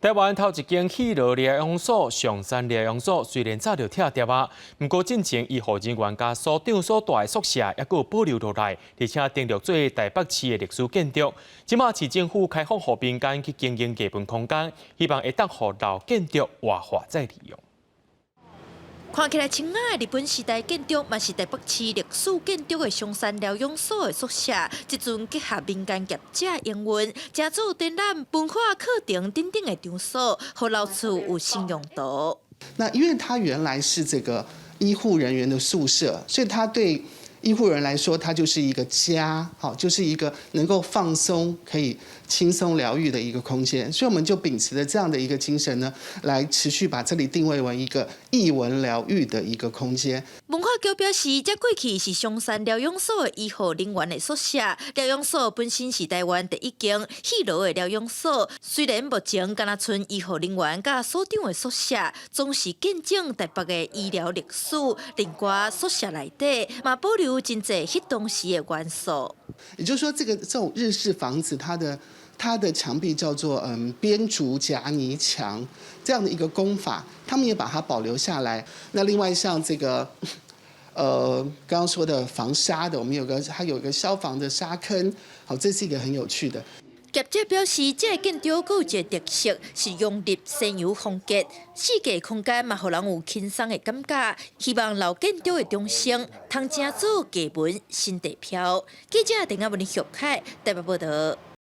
台湾头一间喜乐疗养所上山疗养所，虽然早就拆掉啊，不过进前医护人员甲所长所住的宿舍还佫保留落来，而且登录做台北市的历史建筑。即马市政府开放予民间去经营艺文空间，希望会当予老建筑活化再利用。 看起来清雅的日本时代建筑，嘛是台北市历史建筑的上山疗养所的宿舍。即阵结合民间业者营运，加做展览、文化课程等等的场所，互老厝有新用途。那因为它原来是这个医护人员的宿舍，所以它对医护人来说，它就是一个家，好，就是一个能够放松、可以轻松疗愈的一个空间。所以我们就秉持着这样的一个精神呢，来持续把这里定位为一个艺文疗愈的一个空间。文化局表示，这过去是上山疗养所的医护人员的宿舍。疗养所本身是台湾第一间喜乐的疗养所，虽然目前敢若剩医护人员甲所长的宿舍，总是见证台北的医疗历史。另外，宿舍内底嘛保留真侪迄当时的元素。也就是说，这种日式房子，它的墙壁叫做编竹夹泥墙这样的一个工法，他们也把它保留下来。那另外像这个刚刚说的防沙的，我们它有一个消防的沙坑，好，这是一个很有趣的。 业者表示，这个建筑佫有一个特色，是融入西洋风格，四界空间嘛，互人有轻松的感觉。希望老建筑的中心，通正做艺文新地标。记者陈亚文、徐凯台北报道。